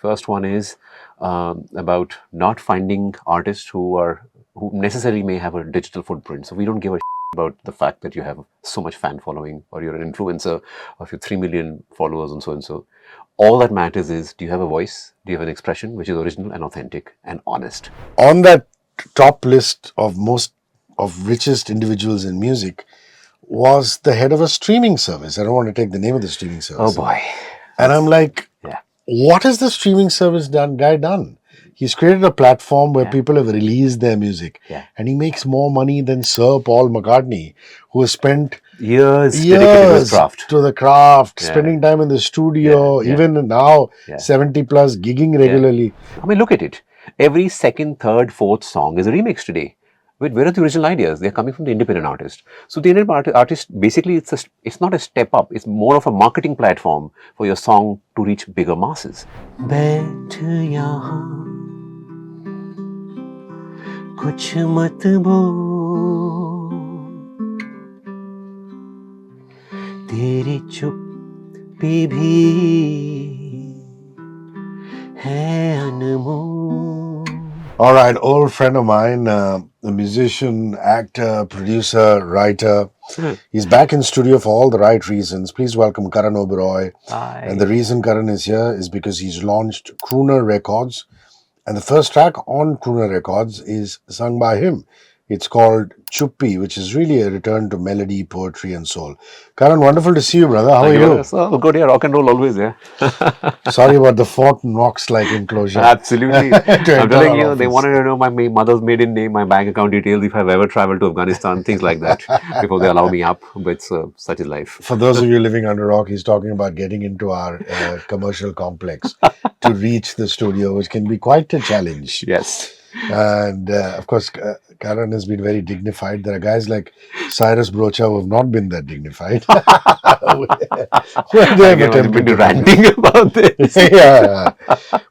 first one is about not finding artists who necessarily may have a digital footprint. So we don't give a about the fact that you have so much fan following or you're an influencer of your 3 million followers and so and so. All that matters is, do you have a voice? Do you have an expression which is original and authentic and honest? On that top list of most of richest individuals in music was the head of a streaming service. I don't want to take the name of the streaming service. Oh boy. And I'm like, Yeah. what has the streaming service guy done? He's created a platform where people have released their music. Yeah. And he makes more money than Sir Paul McCartney, who has spent years dedicated to the craft, spending time in the studio, even now 70 plus gigging regularly. I mean, look at it. Every second, third, fourth song is a remix today. Where are the original ideas? They're coming from the independent artist. So the independent artist, basically, it's not a step up. It's more of a marketing platform for your song to reach bigger masses. बैठ यहाँ कुछ मत बोल तेरी चुप्पी भी है अनमोल. All right, old friend of mine, a musician, actor, producer, writer. He's back in studio for all the right reasons. Please welcome Karan Oberoi. Hi. And the reason Karan is here is because he's launched Crooner Records. And the first track on Crooner Records is sung by him. It's called Chuppi, which is really a return to melody, poetry, and soul. Karan, wonderful to see you, brother. How are you? Oh, good, yeah. Rock and roll always, yeah. Sorry about the Fort Knox-like enclosure. Absolutely. I'm telling you, they wanted to know my mother's maiden name, my bank account details, if I've ever traveled to Afghanistan, things like that, before they allow me up. But such is life. For those of you living under rock, he's talking about getting into our commercial complex to reach the studio, which can be quite a challenge. Yes. And of course, Karan has been very dignified. There are guys like Cyrus Brocha who have not been that dignified. I've been ranting about this. Yeah.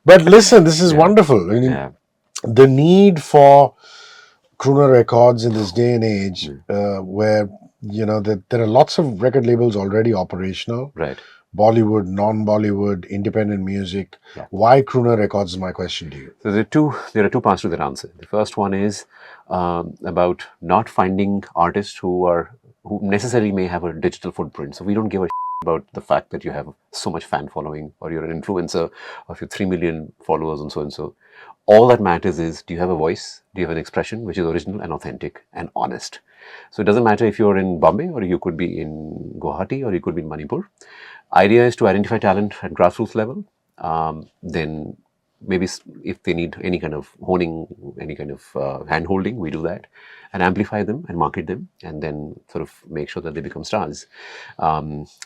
But listen, this is wonderful. I mean, the need for Crooner Records in this day and age, where, you know, there are lots of record labels already operational. Right. Bollywood, non-Bollywood, independent music. Yeah. Why Crooner Records is my question to you. So there are two parts to that answer. The first one is about not finding artists who necessarily may have a digital footprint. So we don't give a about the fact that you have so much fan following or you're an influencer of your 3 million followers and so and so. All that matters is, do you have a voice? Do you have an expression which is original and authentic and honest? So it doesn't matter if you're in Bombay or you could be in Guwahati or you could be in Manipur. Idea is to identify talent at grassroots level. Then maybe if they need any kind of honing, any kind of hand-holding, we do that and amplify them and market them and then sort of make sure that they become stars. I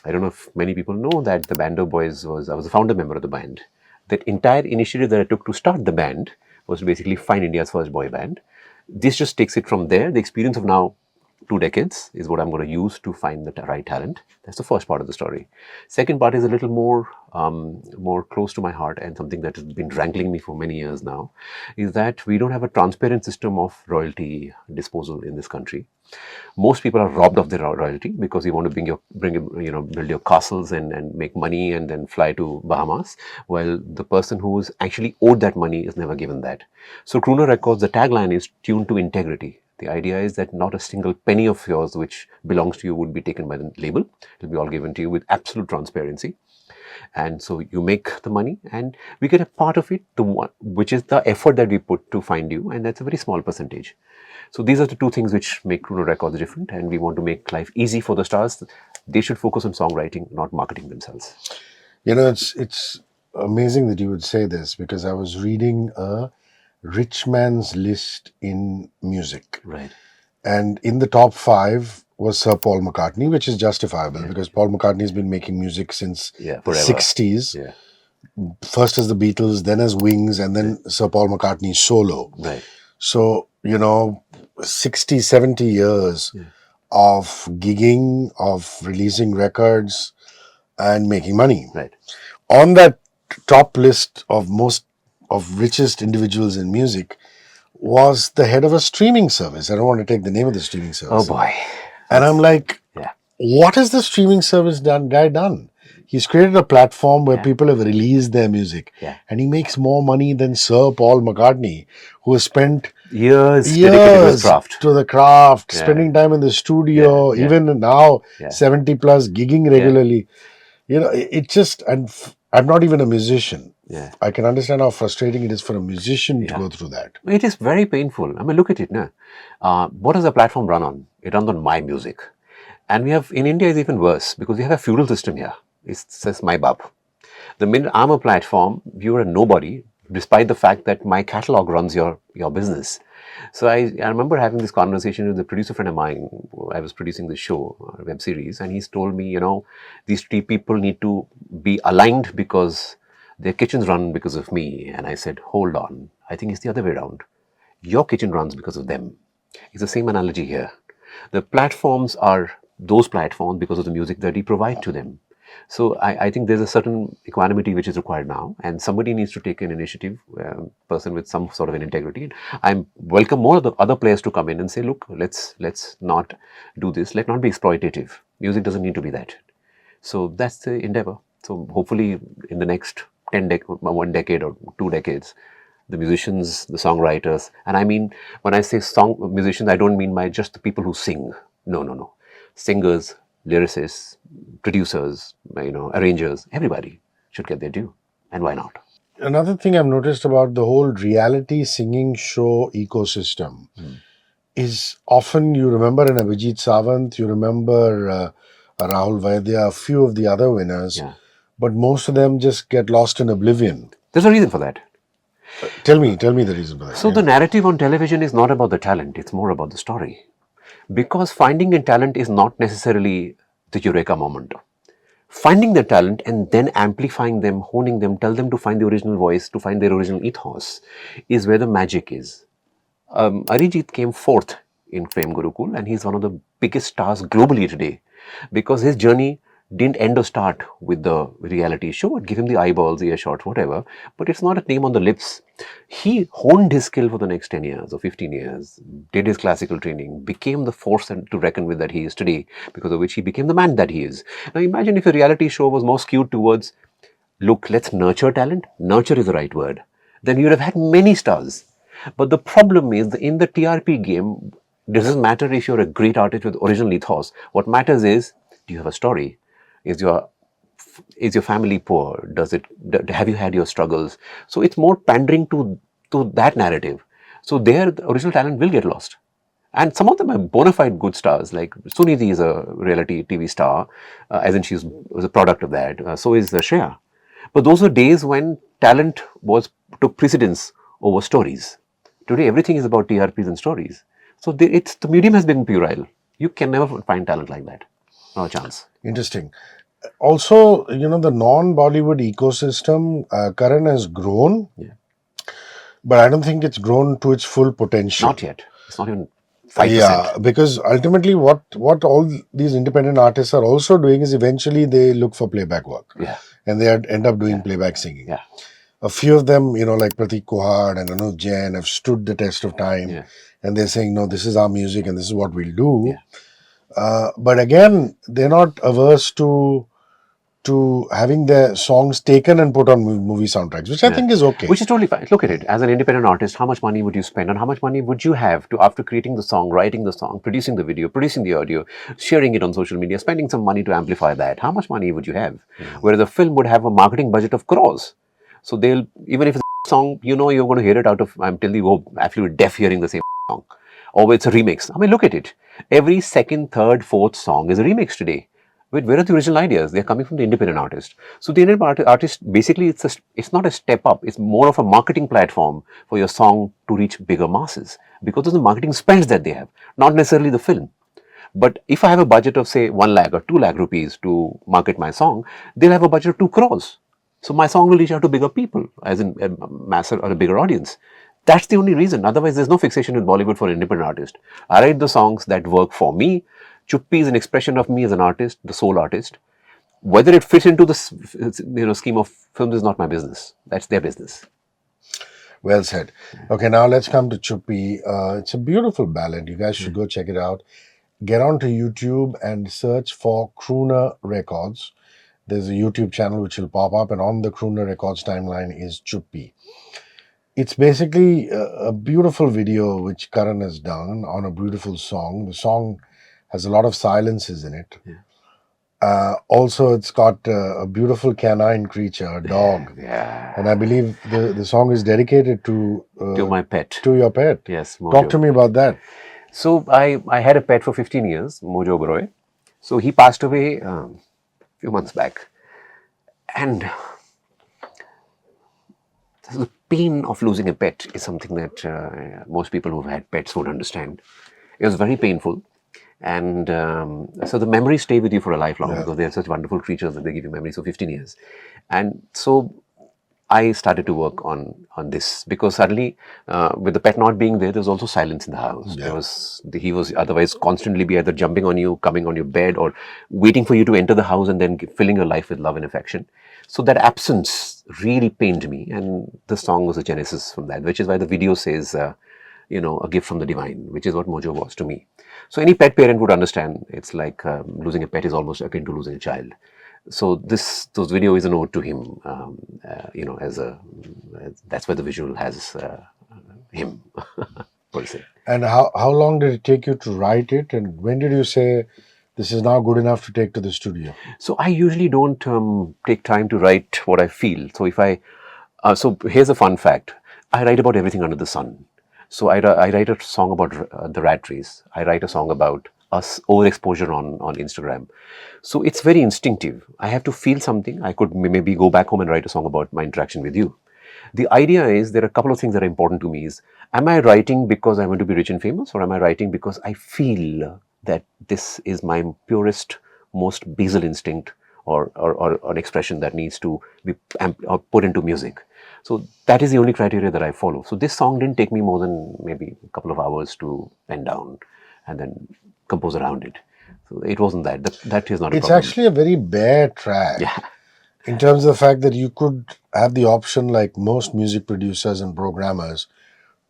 don't know if many people know that the Bando Boys I was a founder member of the band. That entire initiative that I took to start the band was to basically find India's first boy band. This just takes it from there. The experience of now 2 decades is what I'm going to use to find the right talent. That's the first part of the story. Second part is a little more close to my heart and something that has been wrangling me for many years now, is that we don't have a transparent system of royalty disposal in this country. Most people are robbed of their royalty because you want to build your castles and make money and then fly to Bahamas, while the person who's actually owed that money is never given that. So Crooner Records, the tagline is tuned to integrity. The idea is that not a single penny of yours which belongs to you would be taken by the label. It will be all given to you with absolute transparency. And so you make the money and we get a part of it, which is the effort that we put to find you, and that's a very small percentage. So these are the two things which make Crooner Records different, and we want to make life easy for the stars. They should focus on songwriting, not marketing themselves. You know, it's amazing that you would say this, because I was reading a rich man's list in music. Right. And in the top 5 was Sir Paul McCartney, which is justifiable because Paul McCartney has been making music since the 60s. Yeah. First as the Beatles, then as Wings, and then Sir Paul McCartney solo. Right. So, you know, 60, 70 years of gigging, of releasing records and making money. Right. On that top list of richest individuals in music was the head of a streaming service. I don't want to take the name of the streaming service. Oh boy. And I'm like, what has the streaming service guy done? He's created a platform where Yeah. people have released their music. Yeah. And he makes more money than Sir Paul McCartney, who has spent Years dedicated to his years craft. to the craft, Yeah. spending time in the studio, Yeah. even now, Yeah. 70 plus, gigging regularly. It just, and I'm not even a musician. Yeah. I can understand how frustrating it is for a musician to Yeah. go through that. It is very painful. I mean, look at it now. What does the platform run on? It runs on my music. And we have, in India, it's even worse because we have a feudal system here. It says my bab. The minute I'm a platform, you're a nobody, despite the fact that my catalog runs your business. So I remember having this conversation with a producer friend of mine. I was producing this show, web series, and he's told me, these three people need to be aligned because their kitchens run because of me. And I said, hold on, I think it's the other way around. Your kitchen runs because of them. It's the same analogy here. The platforms are those platforms because of the music that we provide to them. So I think there's a certain equanimity which is required now, and somebody needs to take an initiative, person with some sort of an integrity. I welcome more of the other players to come in and say, look, let's not do this. Let's not be exploitative. Music doesn't need to be that. So that's the endeavor. So hopefully in the next 1 decade or 2 decades, the musicians, the songwriters, and I mean, when I say musicians, I don't mean by just the people who sing. No. Singers, lyricists, producers, arrangers, everybody should get their due. And why not? Another thing I've noticed about the whole reality singing show ecosystem is often you remember an Abhijit Sawant, you remember Rahul Vaidya, a few of the other winners, Yeah. but most of them just get lost in oblivion. There's a reason for that. Tell me the reason for that. So the narrative on television is not about the talent, it's more about the story. Because finding a talent is not necessarily the eureka moment. Finding the talent and then amplifying them, honing them, tell them to find the original voice, to find their original ethos, is where the magic is. Arijit came fourth in Fame Gurukul, and he's one of the biggest stars globally today because his journey didn't end or start with the reality show. It gave him the eyeballs, ear shots, whatever, but it's not a name on the lips. He honed his skill for the next 10 years or 15 years, did his classical training, became the force to reckon with that he is today, because of which he became the man that he is. Now imagine if a reality show was more skewed towards, look, let's nurture talent. Nurture is the right word. Then you would have had many stars. But the problem is, in the TRP game, it doesn't matter if you're a great artist with original ethos. What matters is, do you have a story? Is your family poor? Have you had your struggles? So it's more pandering to that narrative. So there, the original talent will get lost. And some of them are bona fide good stars, like Sunidhi is a reality TV star, as in she was a product of that. So is Shreya. But those were days when talent took precedence over stories. Today, everything is about TRPs and stories. So the medium has been puerile. You can never find talent like that. No chance. Interesting. Also, the non-Bollywood ecosystem, Karan, has grown, but I don't think it's grown to its full potential. Not yet. It's not even 5%. Yeah, because ultimately what all these independent artists are also doing is eventually they look for playback work. Yeah. And they end up doing playback singing. Yeah. A few of them, like Pratik Kuhad and Anuj Jain, have stood the test of time. Yeah. And they're saying, no, this is our music and this is what we'll do. Yeah. But again, they're not averse to having their songs taken and put on movie soundtracks, which I think is okay. Which is totally fine. Look at it. As an independent artist, how much money would you spend and how much money would you have to, after creating the song, writing the song, producing the video, producing the audio, sharing it on social media, spending some money to amplify that? How much money would you have? Whereas a film would have a marketing budget of crores. So they'll, even if it's a song, you're going to hear it out of, until you go absolutely deaf hearing the same song. Or it's a remix. I mean, look at it. Every second, third, fourth song is a remix today. Wait, where are the original ideas? They're coming from the independent artist. So the independent artist, basically, it's not a step up. It's more of a marketing platform for your song to reach bigger masses because of the marketing spends that they have, not necessarily the film. But if I have a budget of, say, 1 lakh or 2 lakh rupees to market my song, they'll have a budget of 2 crores. So my song will reach out to bigger people, as in a mass or a bigger audience. That's the only reason. Otherwise, there's no fixation in Bollywood for an independent artist. I write the songs that work for me. Chuppi is an expression of me as an artist, the sole artist. Whether it fits into the scheme of films is not my business. That's their business. Well said. Okay, now let's come to Chuppi. It's a beautiful ballad. You guys should go check it out. Get onto YouTube and search for Crooner Records. there's a YouTube channel which will pop up, and on the Crooner Records timeline is Chuppi. It's basically a beautiful video which Karan has done on a beautiful song. The song has a lot of silences in it. Yeah. Also, it's got a beautiful canine creature, a dog. Yeah. And I believe the song is dedicated to my pet. To your pet. Yes, Mojo. Talk to me about that. So I had a pet for 15 years, Mojo Oberoi. So he passed away a few months back. And the pain of losing a pet is something that most people who've had pets would understand. It was very painful. And so the memories stay with you for a lifelong because they're such wonderful creatures that they give you memories for 15 years. And so I started to work on this because suddenly, with the pet not being there, there was also silence in the house. He was otherwise constantly be either jumping on you, coming on your bed, or waiting for you to enter the house and then filling your life with love and affection. So that absence really pained me, and the song was a genesis from that, which is why the video says, a gift from the divine, which is what Mojo was to me. So any pet parent would understand. It's like losing a pet is almost akin to losing a child. So those video is an ode to him, that's where the visual has him per se. And how long did it take you to write it, and when did you say this is now good enough to take to the studio? So I usually don't take time to write what I feel. So if so here's a fun fact: I write about everything under the sun. So I write a song about the rat race. I write a song about us overexposure on Instagram. So it's very instinctive. I have to feel something. I could maybe go back home and write a song about my interaction with you. The idea is there are a couple of things that are important to me is, am I writing because I want to be rich and famous, or am I writing because I feel that this is my purest, most basal instinct or an expression that needs to be put into music. So that is the only criteria that I follow. So this song didn't take me more than maybe a couple of hours to pen down and then compose around it. So it wasn't that. That is not a problem. It's actually a very bare track. Yeah. In terms of the fact that you could have the option, like most music producers and programmers,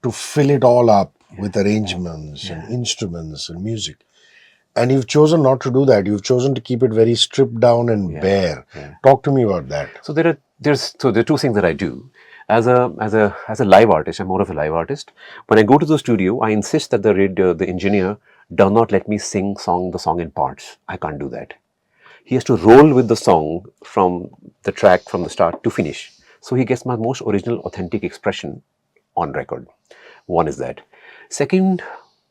to fill it all up with arrangements and instruments and music. And you've chosen not to do that. You've chosen to keep it very stripped down and bare. Talk to me about that. So there are two things that I do. As a live artist, I'm more of a live artist. When I go to the studio, I insist that the engineer does not let me sing the song in parts. I can't do that. He has to roll with the song from the track from the start to finish. So he gets my most original, authentic expression on record. One is that. Second,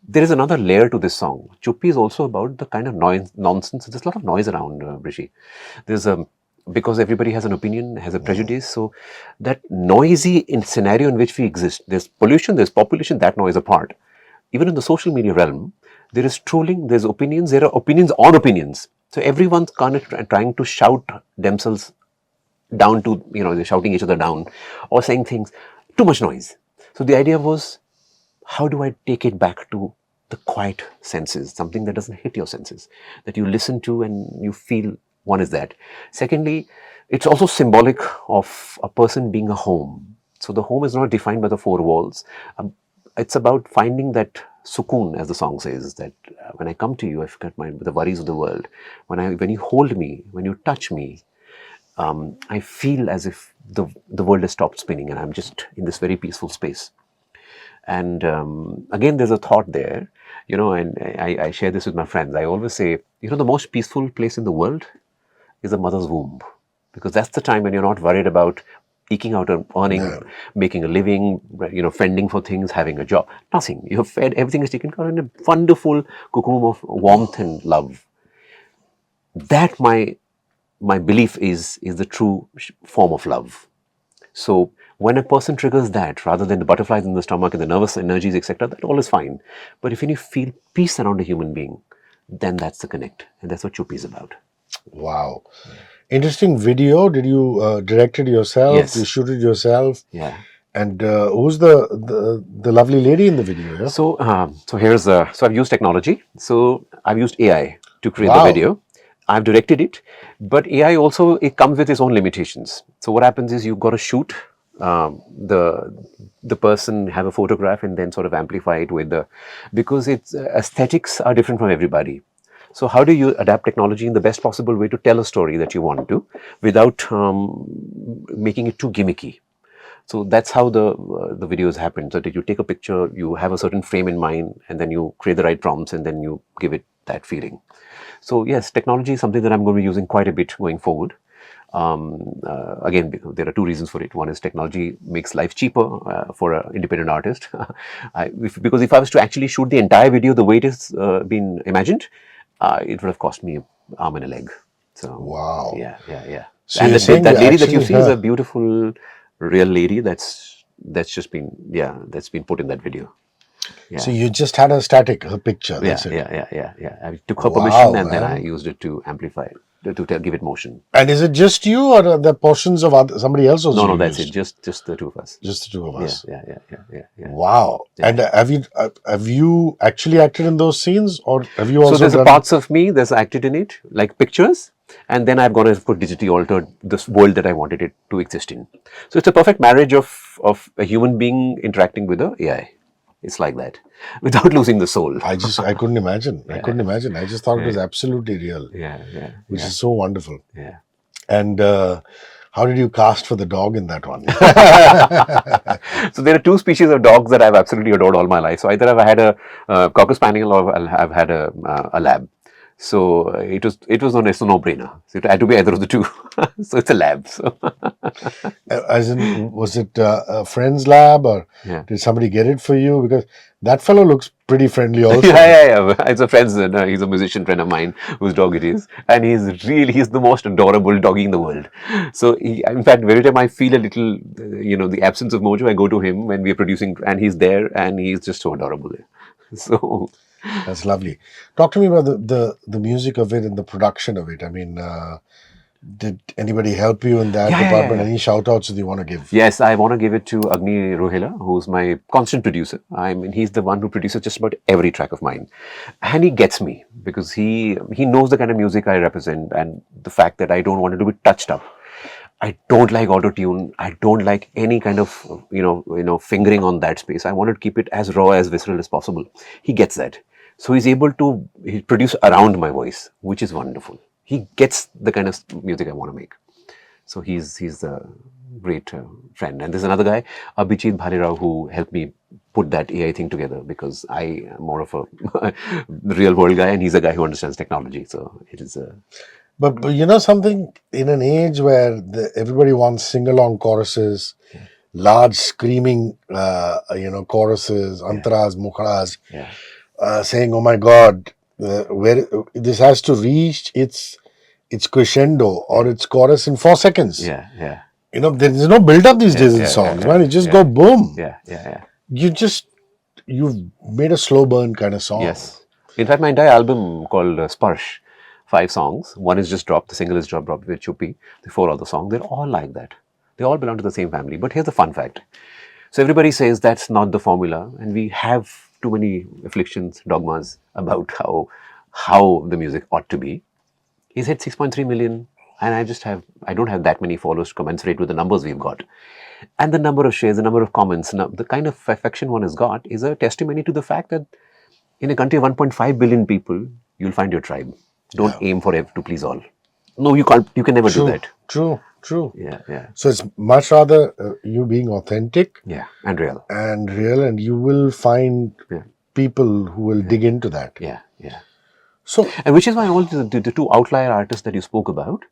there is another layer to this song. Chuppi is also about the kind of nonsense. There's a lot of noise around, Hrishi. There's because everybody has an opinion, has a prejudice. So that noisy scenario in which we exist, there's pollution, there's population, that noise apart. Even in the social media realm, there is trolling, there's opinions, there are opinions on opinions. So everyone's kind of trying to shout themselves down to, they're shouting each other down or saying things, too much noise. So the idea was, how do I take it back to the quiet senses, something that doesn't hit your senses, that you listen to and you feel. One is that. Secondly, it's also symbolic of a person being a home. So the home is not defined by the four walls. It's about finding that sukoon, as the song says, that when I come to you, I forget the worries of the world. When you hold me, when you touch me, I feel as if the world has stopped spinning and I'm just in this very peaceful space. And again, there's a thought there, and I share this with my friends. I always say, the most peaceful place in the world is a mother's womb, because that's the time when you're not worried about eking out and earning, making a living, fending for things, having a job. Nothing. You're fed, everything is taken care of in a wonderful cocoon of warmth and love. That my belief is the true form of love. So when a person triggers that, rather than the butterflies in the stomach and the nervous energies, etc., that all is fine. But if you feel peace around a human being, then that's the connect. And that's what Chuppi is about. Wow. Interesting video. Did you direct it yourself? Yes. You shoot it yourself? Yeah. And who's the lovely lady in the video? Yeah? So I've used technology. So I've used AI to create the video. I've directed it, but AI also, it comes with its own limitations. So what happens is you've got to shoot the person, have a photograph, and then sort of amplify it with because its aesthetics are different from everybody. So how do you adapt technology in the best possible way to tell a story that you want to, without making it too gimmicky? So that's how the videos happen. So that you take a picture, you have a certain frame in mind, and then you create the right prompts, and then you give it that feeling. So yes, technology is something that I'm going to be using quite a bit going forward. Again, there are two reasons for it. One is technology makes life cheaper for an independent artist. Because if I was to actually shoot the entire video the way it is been imagined, it would have cost me an arm and a leg. So Wow. yeah. So And you're saying that you lady that you actually see is a have. beautiful, real lady. That's just been that's been put in that video. Yeah. So you just had a static, her picture. That's it. Yeah. I took her permission, Wow, and then I man. used it to amplify it, give it motion. And is it just you, or are there portions of somebody else also No, you that's it. used? Just the two of us. Just the two of us. Yeah. Wow. And have you actually acted in those scenes, or have you So also there's a done? parts of me that's acted in it, like pictures, and then I've gone and put digitally altered this world that I wanted it to exist in. So it's a perfect marriage of a human being interacting with a AI. It's like that, without losing the soul. I couldn't imagine. I couldn't imagine. I just thought it was absolutely real, which is so wonderful. Yeah. And how did you cast for the dog in that one? So there are two species of dogs that I've absolutely adored all my life. So either I've had a cocker spaniel or I've had a lab. So it was it's a no-brainer. So it had to be either of the two. So it's a lab. So As in, was it a friend's lab, or yeah. did somebody get it for you? Because that fellow looks pretty friendly also. Yeah. It's a friend's. He's a musician friend of mine whose dog it is, and he's the most adorable doggy in the world. So in fact, every time I feel a little, the absence of mojo, I go to him when we are producing, and he's there, and he's just so adorable. So That's lovely. Talk to me about the music of it and the production of it. I mean, did anybody help you in that department? Yeah. Any shout outs that you want to give? Yes, I want to give it to Agni Rohela, who's my constant producer. I mean, he's the one who produces just about every track of mine, and he gets me because he knows the kind of music I represent and the fact that I don't want it to be touched up. I don't like auto tune. I don't like any kind of fingering on that space. I want to keep it as raw, as visceral as possible. He gets that, so he's able to produce around my voice, which is wonderful. He gets the kind of music I want to make. So he's a great friend. And there's another guy, Abhijit Bhalirao, who helped me put that AI thing together, because I am more of a real world guy, and he's a guy who understands technology. So it is a But you know something, in an age where everybody wants sing-along choruses, large screaming, choruses, antaras, mukharas, saying, "Oh my God, where this has to reach its crescendo or its chorus in 4 seconds." Yeah. There is no build-up these days in songs, man. It just go boom. Yeah. You've made a slow burn kind of song. Yes. In fact, my entire album called Sparsh, 5 songs. One is just dropped. The single is dropped with Chuppi. The 4 other songs, they're all like that. They all belong to the same family. But here's the fun fact. So everybody says that's not the formula, and we have too many afflictions, dogmas about how the music ought to be. He's hit 6.3 million, and I don't have that many followers to commensurate with the numbers we've got. And the number of shares, the number of comments, the kind of affection one has got is a testimony to the fact that in a country of 1.5 billion people, you'll find your tribe. Don't aim for to please all. No, you can't. You can never do that. True. Yeah. So it's much rather you being authentic. Yeah, and real. And you will find people who will dig into that. Yeah. So, and which is why all the two outlier artists that you spoke about,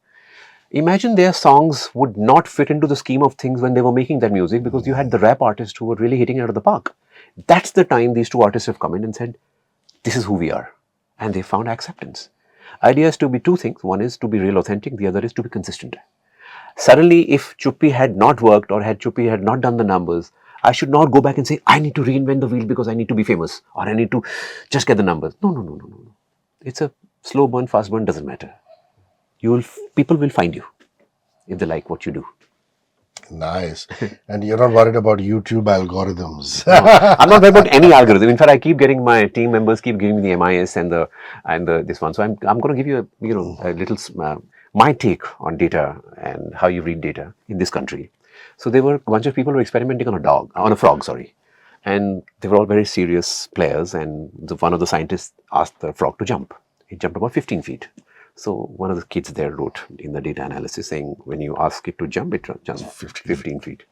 imagine their songs would not fit into the scheme of things when they were making that music, because you had the rap artists who were really hitting it out of the park. That's the time these two artists have come in and said, this is who we are. And they found acceptance. Idea is to be two things. One is to be real authentic. The other is to be consistent. Suddenly, if Chuppi had not worked, or had Chuppi had not done the numbers, I should not go back and say, I need to reinvent the wheel because I need to be famous, or I need to just get the numbers. No. It's a slow burn, fast burn, doesn't matter. People will find you if they like what you do. Nice. And you're not worried about YouTube algorithms. No, I'm not worried about any algorithm. In fact, I keep getting my team members keep giving me the MIS and this one. So I'm going to give you a little my take on data and how you read data in this country. So there were a bunch of people who were experimenting on a frog, and they were all very serious players. And one of the scientists asked the frog to jump. it jumped about 15 feet. So one of the kids there wrote in the data analysis saying, when you ask it to jump, it jumps 15 feet.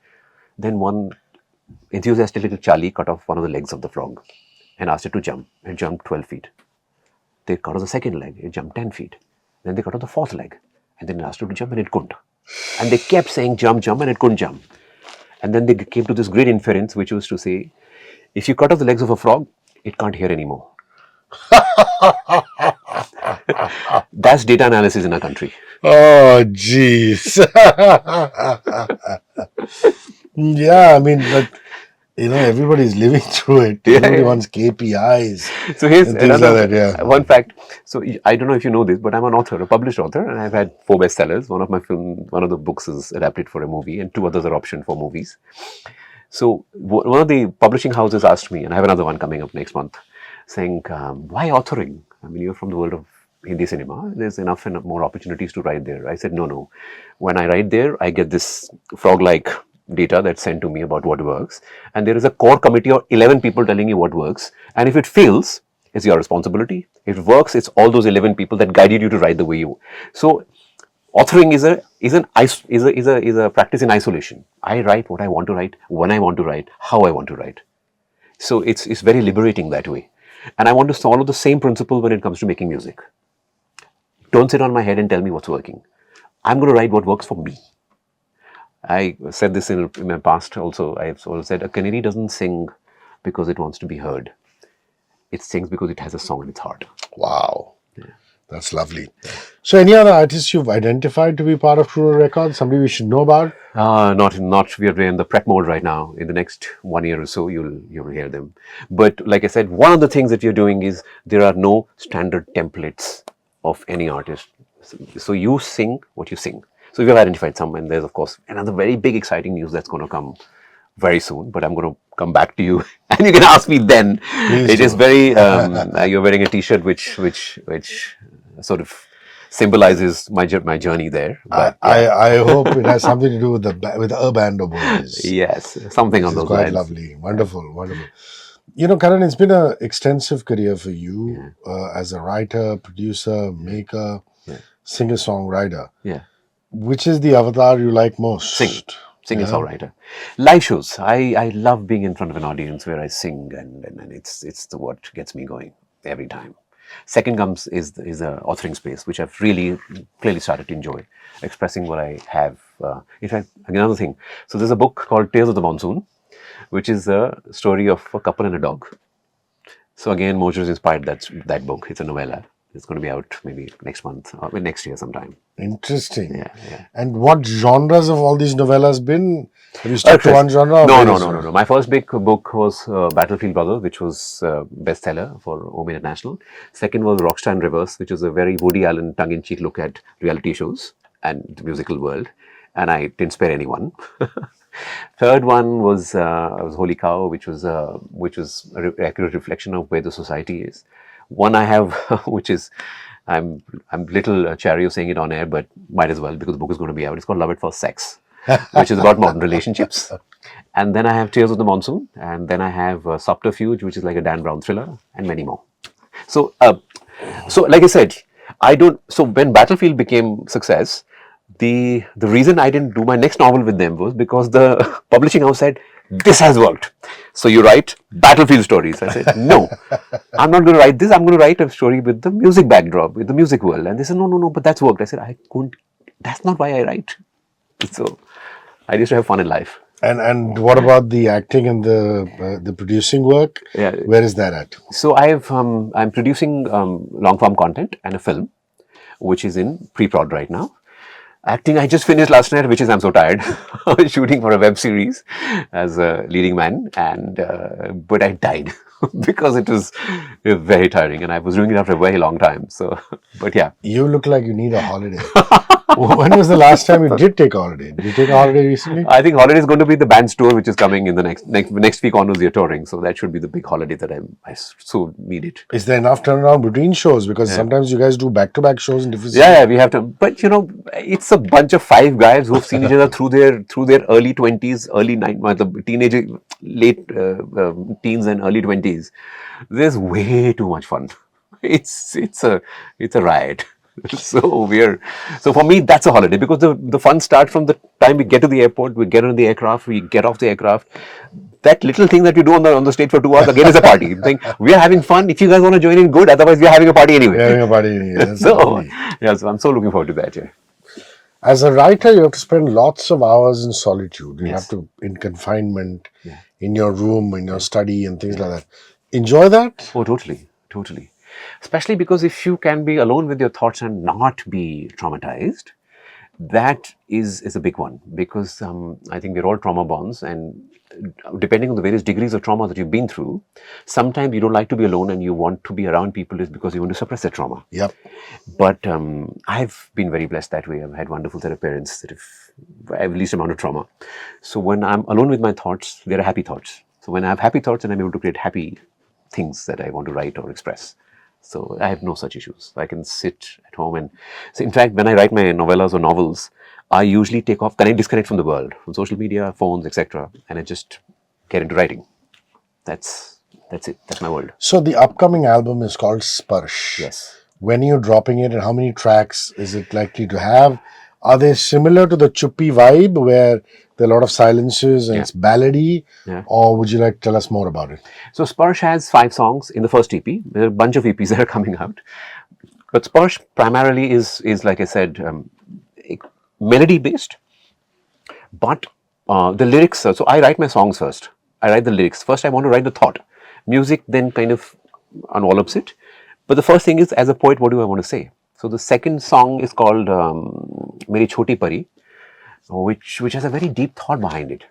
Then one enthusiastic little Charlie cut off one of the legs of the frog and asked it to jump, and jumped 12 feet. They cut off the second leg, it jumped 10 feet. Then they cut off the fourth leg, and then asked it to jump, and it couldn't. And they kept saying jump, jump, and it couldn't jump. And then they came to this great inference, which was to say, if you cut off the legs of a frog, it can't hear anymore. That's data analysis in our country. Oh, jeez. Yeah, I mean, but everybody's living through it. Everybody wants KPIs. So here's and things another like that, yeah. one fact. So I don't know if you know this, but I'm an author, a published author, and I've had 4 bestsellers. One of the books is adapted for a movie, and 2 others are optioned for movies. So one of the publishing houses asked me, and I have another one coming up next month, saying, why authoring? I mean, you're from the world of Hindi cinema. There's enough and more opportunities to write there. I said, no. When I write there, I get this frog-like data that's sent to me about what works. And there is a core committee of 11 people telling you what works. And if it fails, it's your responsibility. If it works, it's all those 11 people that guided you to write the way you. So authoring is a practice in isolation. I write what I want to write, when I want to write, how I want to write. So it's very liberating that way. And I want to follow the same principle when it comes to making music. Don't sit on my head and tell me what's working. I'm going to write what works for me. I said this in my past also. I've always said a canary doesn't sing because it wants to be heard. It sings because it has a song in its heart. Wow. Yeah. That's lovely. So any other artists you've identified to be part of Crooner Records? Somebody we should know about? Not. We are in the prep mode right now. In the next 1 year or so, you'll hear them. But like I said, one of the things that you're doing is there are no standard templates of any artist. So you sing what you sing. So you've identified some, and there's of course another very big exciting news that's going to come very soon. But I'm going to come back to you, and you can ask me then. Please it do. is very. You're wearing a T-shirt which sort of symbolizes my journey there. But, I hope it has something to do with the band of boys. Yes, something on those quite lines. Lovely, wonderful. Karan, it's been an extensive career for you as a writer, producer, maker, singer-songwriter. Yeah. Which is the avatar you like most? Singer-songwriter. Live shows. I love being in front of an audience where I sing, and it's what gets me going every time. Second comes is the authoring space, which I've really clearly started to enjoy, expressing what I have. In fact, another thing. So there's a book called Tales of the Monsoon, which is a story of a couple and a dog. So again, Moses inspired that book. It's a novella. It's going to be out maybe next month or next year sometime. Interesting. Yeah. And what genres have all these novellas been? Have you stuck to one genre? No. My first big book was Battlefield Brothers, which was bestseller for Home International. Second was Rockstar in Reverse, which is a very Woody Allen tongue-in-cheek look at reality shows and the musical world. And I didn't spare anyone. Third one was Holy Cow, which was an accurate reflection of where the society is. One I have, which is, I'm little chary of saying it on air, but might as well because the book is going to be out. It's called Love at First Sex, which is about modern relationships. And then I have Tears of the Monsoon, and then I have Subterfuge, which is like a Dan Brown thriller, and many more. So like I said, So when Battlefield became success, the reason I didn't do my next novel with them was because the publishing house said, this has worked. So you write Battlefield stories. I said, no, I'm not going to write this. I'm going to write a story with the music backdrop, with the music world. And they said, no, but that's worked. I said, I couldn't. That's not why I write. So I used to have fun in life. And what about the acting and the producing work? Yeah. Where is that at? So I'm producing long form content and a film, which is in pre-prod right now. Acting, I just finished last night, which is I'm so tired. I was shooting for a web series as a leading man, but I died because it was very tiring, and I was doing it after a very long time. So, but yeah. You look like you need a holiday. When was the last time you did take a holiday? Did you take a holiday recently? I think holiday is going to be the band's tour, which is coming in the next week onwards. We are touring, so that should be the big holiday that I so need it. Is there enough turnaround between shows? Because sometimes you guys do back-to-back shows in different cities. Yeah, we have to. But it's a bunch of 5 guys who've seen each other through their early 20s, early 90s, the teenager, late teens and early 20s. There's way too much fun. it's a riot. So for me that's a holiday, because the fun starts from the time we get to the airport, we get on the aircraft, we get off the aircraft. That little thing that we do on the stage for 2 hours again is a party. I'm saying we are having fun. If you guys want to join in, good. Otherwise, we are having a party anyway. We're having a party. That's So lovely. yeah, so I'm so looking forward to that. Yeah. As a writer, you have to spend lots of hours in solitude. You Yes. have to, in confinement, Yeah. in your room, in your study, and things like that. Enjoy that? Oh, totally, totally. Especially because if you can be alone with your thoughts and not be traumatized, that is a big one. Because I think we're all trauma bonds, and depending on the various degrees of trauma that you've been through, sometimes you don't like to be alone and you want to be around people is because you want to suppress that trauma. Yep. But I've been very blessed that way. I've had wonderful set of parents that have least amount of trauma. So when I'm alone with my thoughts, they're happy thoughts. So when I have happy thoughts, then I'm able to create happy things that I want to write or express. So I have no such issues. I can sit at home and, so in fact, when I write my novellas or novels, I usually disconnect from the world, from social media, phones, etc., and I just get into writing. That's it. That's my world. So the upcoming album is called Sparsh. Yes. When are you dropping it, and how many tracks is it likely to have? Are they similar to the Chuppi vibe, where there are a lot of silences and it's ballady? Yeah. Or would you like to tell us more about it? So Sparsh has 5 songs in the first EP. There are a bunch of EPs that are coming out. But Sparsh primarily is like I said, melody based. But the lyrics, so I write my songs first. I write the lyrics. First I want to write the thought. Music then kind of envelopes it. But the first thing is, as a poet, what do I want to say? So the second song is called Meri Choti Pari, which has a very deep thought behind it.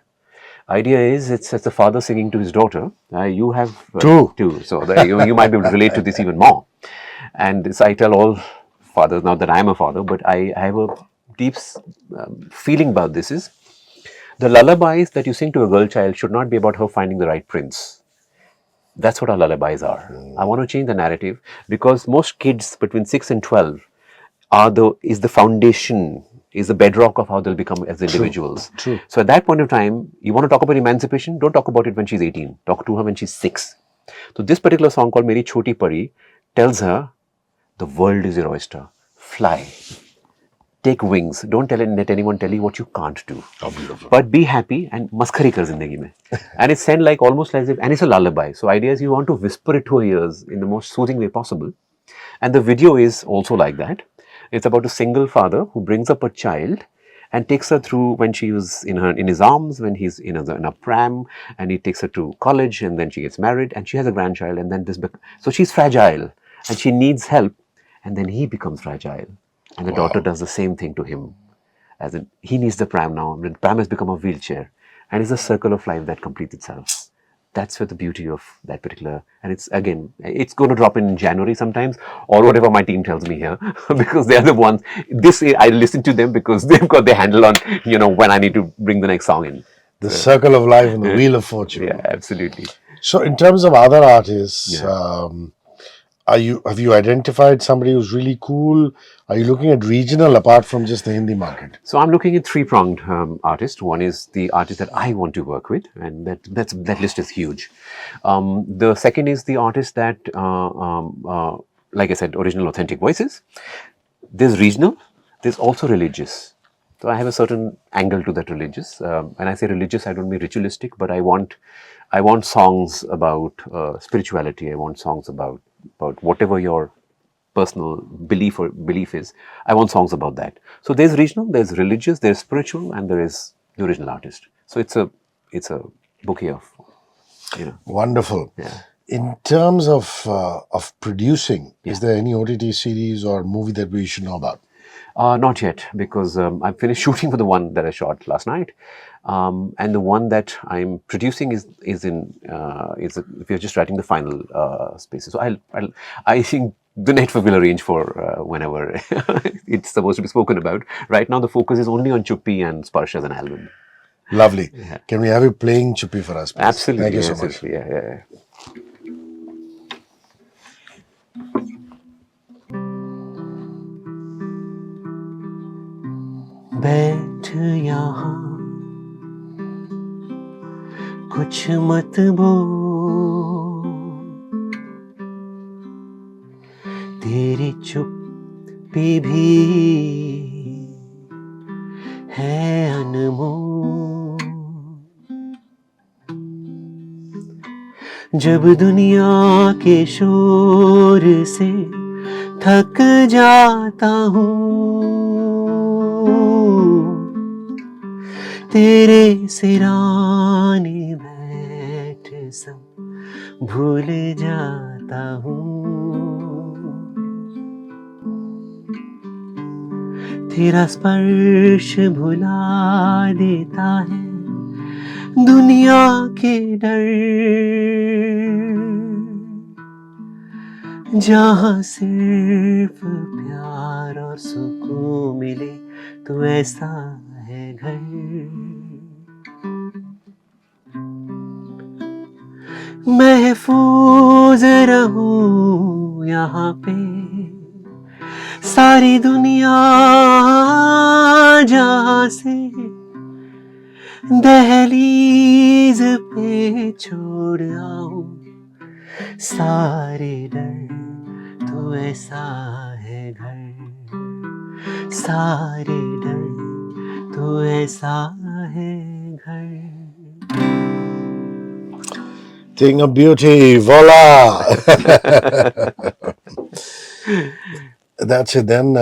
Idea is, it's a father singing to his daughter. You have two, so you might be able to relate to this even more. And this I tell all fathers, not that I am a father, but I have a deep feeling about this. Is the lullabies that you sing to a girl child should not be about her finding the right prince. That's what our lullabies are. I want to change the narrative, because most kids between 6 and 12 is the foundation, is the bedrock of how they'll become as individuals. True. So at that point of time, you want to talk about emancipation, don't talk about it when she's 18. Talk to her when she's 6. So this particular song called Meri Choti Pari tells her, the world is your oyster. Fly. Take wings. Don't let anyone tell you what you can't do. How beautiful. But be happy and maskari kar zindagi mein. And it's sent like almost as if, and it's a lullaby. So idea is you want to whisper it to her ears in the most soothing way possible. And the video is also like that. It's about a single father who brings up a child and takes her through when she was in his arms, when he's in a pram, and he takes her to college, and then she gets married and she has a grandchild, and then so she's fragile and she needs help, and then he becomes fragile. And the daughter does the same thing to him. As in, he needs the pram now. The pram has become a wheelchair. And it's a circle of life that completes itself. That's where the beauty of that particular... And it's going to drop in January sometimes, or whatever my team tells me here. Because they are the ones... I listen to them because they've got their handle on, when I need to bring the next song in. The circle of life and the wheel of fortune. Yeah, absolutely. So in terms of other artists... have you identified somebody who's really cool? Are you looking at regional apart from just the Hindi market? So I'm looking at 3-pronged artists. One is the artist that I want to work with, and that list is huge. The second is the artist that, like I said, original authentic voices. There's regional. There's also religious. So I have a certain angle to that religious. When I say religious, I don't mean ritualistic, but I want songs about spirituality. I want songs about whatever your personal belief is. I want songs about that. So there's regional, there's religious, there's spiritual, and there is the original artist. So it's a bouquet of, Wonderful. Yeah. In terms of producing, is there any OTT series or movie that we should know about? Not yet, because I finished shooting for the one that I shot last night, and the one that I'm producing we're just writing the final spaces. So I think the network will arrange for whenever it's supposed to be spoken about. Right now, the focus is only on Chuppi and Sparsh as an album. Lovely. Yeah. Can we have you playing Chuppi for us, please? Absolutely. Thank you so much. Yeah. बैठ यहाँ कुछ मत बोल चुप्पी भी है अनमोल। जब दुनिया के शोर से थक जाता हूँ, तेरे सिराने बैठ सब भूल जाता हूँ। तेरा स्पर्श भुला देता है दुनिया के डर, जहाँ सिर्फ प्यार और सुकून मिले तो ऐसा है घर। महफूज रहूं यहाँ पे सारी दुनिया जहाँ से दहलीज पे छोड़ आऊं सारे डर, तो ऐसा है घर। सारे डर, तो ऐसा है घर। Thing of beauty, voila! That's it then.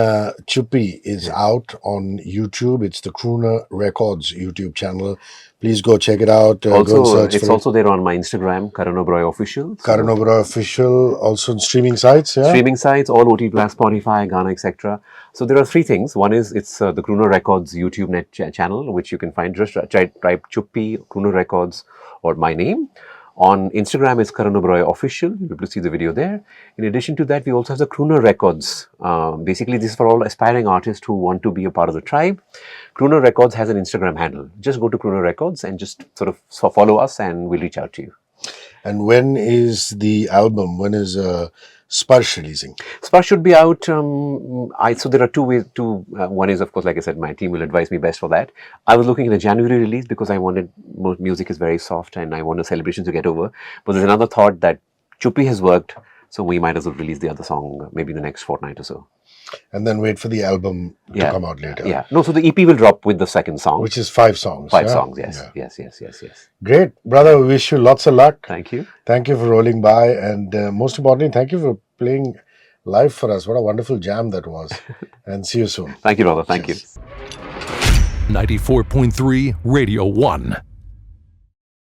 Chuppi is out on YouTube. It's the Crooner Records YouTube channel. Please go check it out. Go and Also, search it's for also there on my Instagram, Karan Oberoi Official. So Karan Oberoi Official, also on streaming sites. Yeah. streaming sites, all OT plus Spotify, Ghana, etc. So there are three things. One is it's the Crooner Records YouTube net channel, which you can find. Just type Chuppi, Crooner Records, or my name. On Instagram, it's Karan Oberoi Official. You'll be able to see the video there. In addition to that, we also have the Crooner Records. Basically, this is for all aspiring artists who want to be a part of the tribe. Crooner Records has an Instagram handle. Just go to Crooner Records and just sort of follow us, and we'll reach out to you. And when is the album? When is Sparsh releasing? Sparsh should be out. So there are two ways. One is, of course, like I said, my team will advise me best for that. I was looking at a January release because I wanted music is very soft and I want the celebrations to get over. But there's another thought that Chuppi has worked, so we might as well release the other song maybe in the next fortnight or so. And then wait for the album to come out later. Yeah. No, so the EP will drop with the second song. Which is 5 songs. 5 songs, yes. Yeah. Yes. Great. Brother, we wish you lots of luck. Thank you. Thank you for rolling by. And most importantly, thank you for playing live for us. What a wonderful jam that was. And see you soon. Thank you, brother. Thank you. 94.3 Radio 1.